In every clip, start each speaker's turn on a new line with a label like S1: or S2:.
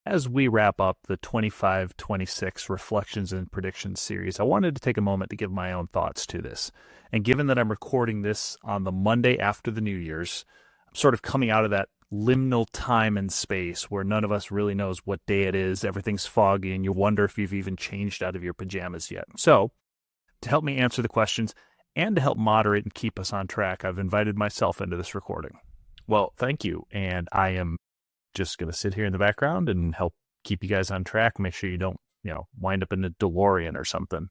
S1: As we wrap up the 25-26 Reflections and Predictions series, I wanted to take a moment to give my own thoughts to this. And given that I'm recording this on the Monday after the New Year's, I'm sort of coming out of that liminal time and space where none of us really knows what day it is. Everything's foggy, and you wonder if you've even changed out of your pajamas yet. So, to help me answer the questions and to help moderate and keep us on track, I've invited myself into this recording. Well, thank you. And I am just going to sit here in the background and help keep you guys on track. Make sure you don't, wind up in a DeLorean or something.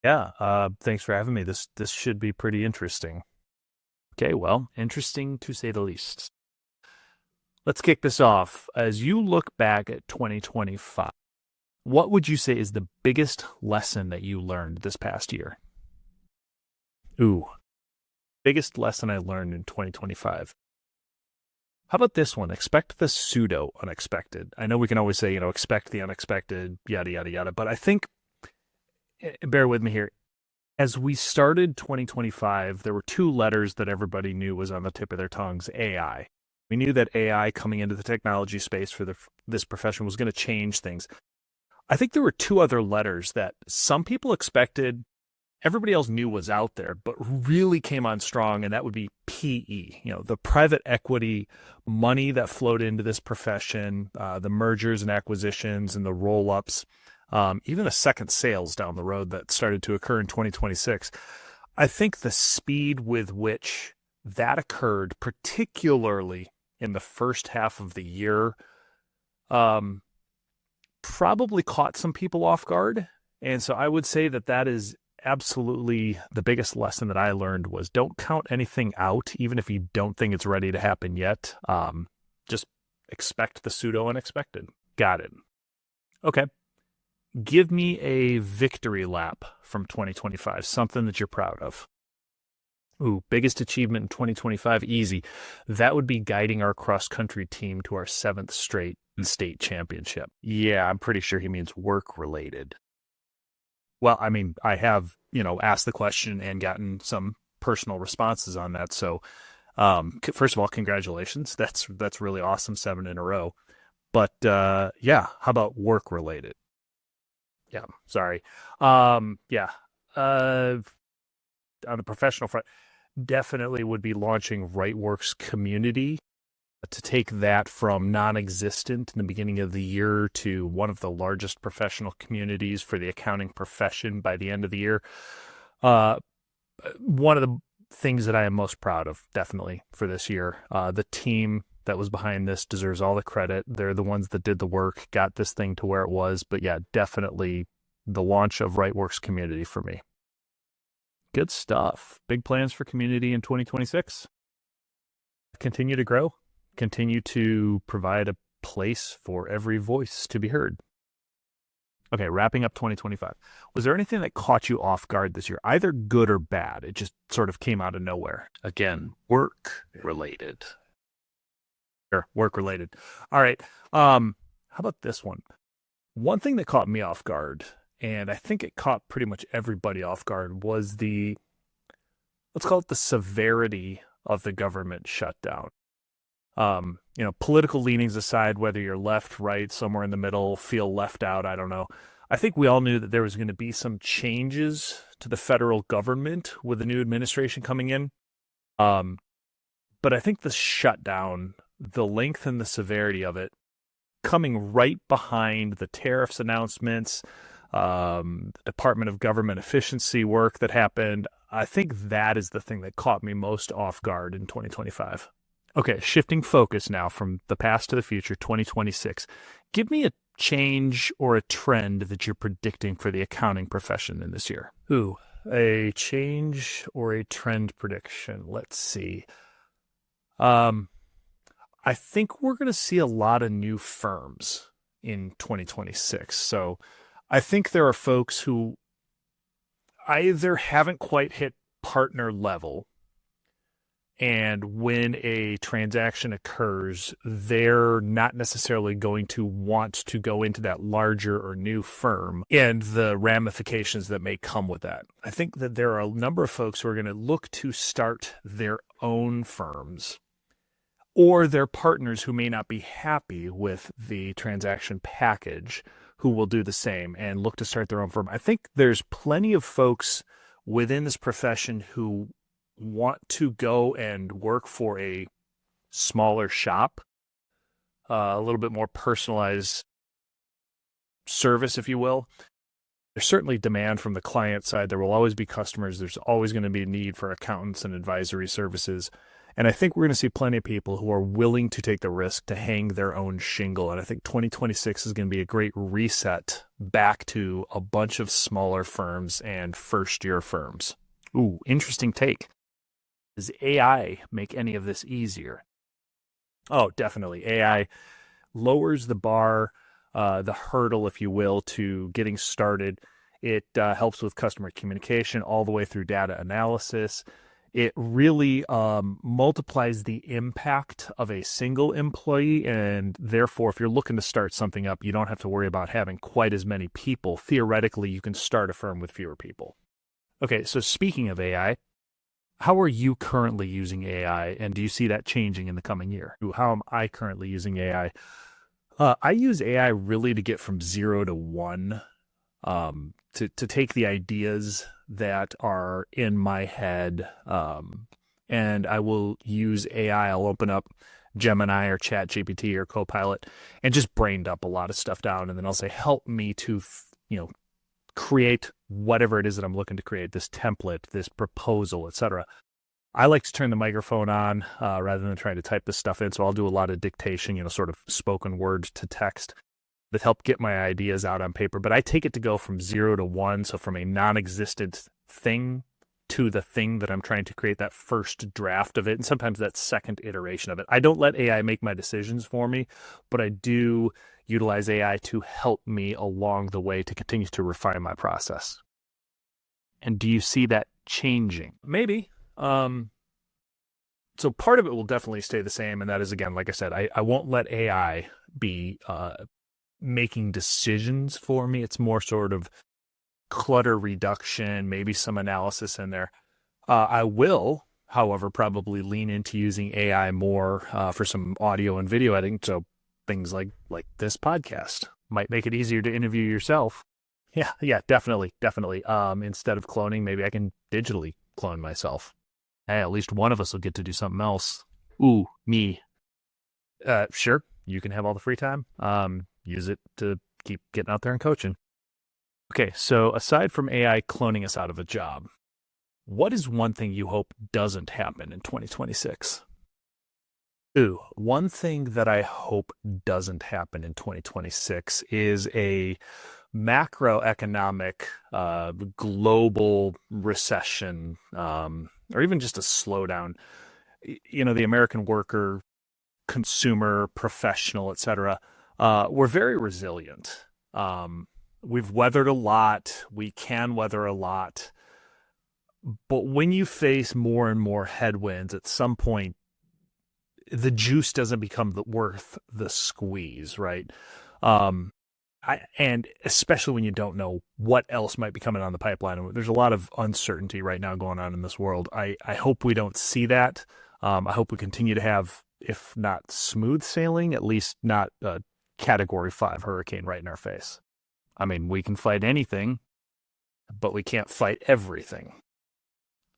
S1: Yeah. Thanks for having me. This should be pretty interesting. Okay. Well, interesting to say the least. Let's kick this off. As you look back at 2025, what would you say is the biggest lesson that you learned this past year? Biggest lesson I learned in 2025. How about this one? Expect the pseudo unexpected. I know we can always say, expect the unexpected, yada, yada, yada. But I think, bear with me here, as we started 2025, there were two letters that everybody knew was on the tip of their tongues: AI. We knew that AI coming into the technology space for this profession was going to change things. I think there were two other letters that some people expected, everybody else knew was out there, but really came on strong, and that would be PE, the private equity money that flowed into this profession, the mergers and acquisitions and the roll-ups, even a second sales down the road that started to occur in 2026. I think the speed with which that occurred, particularly in the first half of the year, probably caught some people off guard. And so I would say that is absolutely the biggest lesson that I learned was don't count anything out, even if you don't think it's ready to happen yet. Just expect the pseudo unexpected. Got it. Okay. Give me a victory lap from 2025, something that you're proud of. Biggest achievement in 2025, easy. That would be guiding our cross-country team to our 7th straight state championship. Yeah, I'm pretty sure he means work-related. Well, I mean, I have, asked the question and gotten some personal responses on that. So, first of all, congratulations. That's really awesome, 7 in a row. But, yeah, how about work-related? Yeah, sorry. On the professional front, definitely would be launching Rightworks community to take that from non-existent in the beginning of the year to one of the largest professional communities for the accounting profession by the end of the year. One of the things that I am most proud of, definitely, for this year. The team that was behind this deserves all the credit. They're the ones that did the work, got this thing to where it was. But yeah, definitely the launch of Rightworks community for me. Good stuff. Big plans for community in 2026. Continue to grow. Continue to provide a place for every voice to be heard. Okay, wrapping up 2025. Was there anything that caught you off guard this year, either good or bad? It just sort of came out of nowhere. Again, work-related. Sure, work-related. All right. How about this one? One thing that caught me off guard, and I think it caught pretty much everybody off guard, was let's call it the severity of the government shutdown. Political leanings aside, whether you're left, right, somewhere in the middle, feel left out, I don't know. I think we all knew that there was going to be some changes to the federal government with the new administration coming in. But I think the shutdown, the length and the severity of it, coming right behind the tariffs announcements, Department of Government efficiency work that happened, I think that is the thing that caught me most off guard in 2025. Okay, shifting focus now from the past to the future, 2026. Give me a change or a trend that you're predicting for the accounting profession in this year. A change or a trend prediction. Let's see. I think we're going to see a lot of new firms in 2026. So I think there are folks who either haven't quite hit partner level, and when a transaction occurs, they're not necessarily going to want to go into that larger or new firm and the ramifications that may come with that. I think that there are a number of folks who are going to look to start their own firms. or their partners who may not be happy with the transaction package who will do the same and look to start their own firm. I think there's plenty of folks within this profession who want to go and work for a smaller shop, a little bit more personalized service, if you will. There's certainly demand from the client side. There will always be customers. There's always going to be a need for accountants and advisory services. And I think we're going to see plenty of people who are willing to take the risk to hang their own shingle. And I think 2026 is going to be a great reset back to a bunch of smaller firms and first-year firms. Ooh, interesting take. Does AI make any of this easier? Oh, definitely. AI lowers the bar, the hurdle, if you will, to getting started. It helps with customer communication all the way through data analysis. It really multiplies the impact of a single employee, and therefore, if you're looking to start something up, you don't have to worry about having quite as many people. Theoretically, you can start a firm with fewer people. Okay, so speaking of AI, how are you currently using AI, and do you see that changing in the coming year? How am I currently using AI? I use AI really to get from 0 to 1, to take the ideas that are in my head, and I will use AI. I'll open up Gemini or ChatGPT or Copilot and just brain dump a lot of stuff down, and then I'll say, help me to, create whatever it is that I'm looking to create, this template, this proposal, etc. I like to turn the microphone on rather than trying to type this stuff in, so I'll do a lot of dictation, sort of spoken word to text that help get my ideas out on paper. But I take it to go from 0 to 1, so from a non-existent thing to the thing that I'm trying to create, that first draft of it, and sometimes that second iteration of it. I don't let AI make my decisions for me, but I do utilize AI to help me along the way to continue to refine my process. And do you see that changing? Maybe. So part of it will definitely stay the same, and that is, again, like I said, I won't let AI be making decisions for me. It's more sort of clutter reduction, maybe some analysis in there. I will, however, probably lean into using AI more for some audio and video editing. So things like this podcast might make it easier to interview yourself. Yeah, definitely. Instead of cloning, maybe I can digitally clone myself. Hey, at least one of us will get to do something else. Ooh, me. Sure, you can have all the free time. Use it to keep getting out there and coaching. Okay, so aside from AI cloning us out of a job, what is one thing you hope doesn't happen in 2026? Ooh, one thing that I hope doesn't happen in 2026 is a macroeconomic global recession, or even just a slowdown. The American worker, consumer, professional, etc. We're very resilient. We've weathered a lot. We can weather a lot. But when you face more and more headwinds, at some point, the juice doesn't become worth the squeeze, right? And especially when you don't know what else might be coming on the pipeline. There's a lot of uncertainty right now going on in this world. I hope we don't see that. I hope we continue to have, if not smooth sailing, at least not a Category 5 hurricane right in our face. I mean, we can fight anything, but we can't fight everything.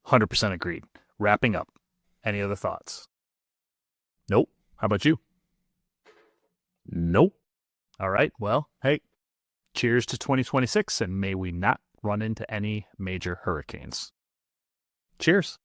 S1: 100% agreed. Wrapping up. Any other thoughts? Nope. How about you? Nope. All right. Well, hey, cheers to 2026, and may we not run into any major hurricanes. Cheers.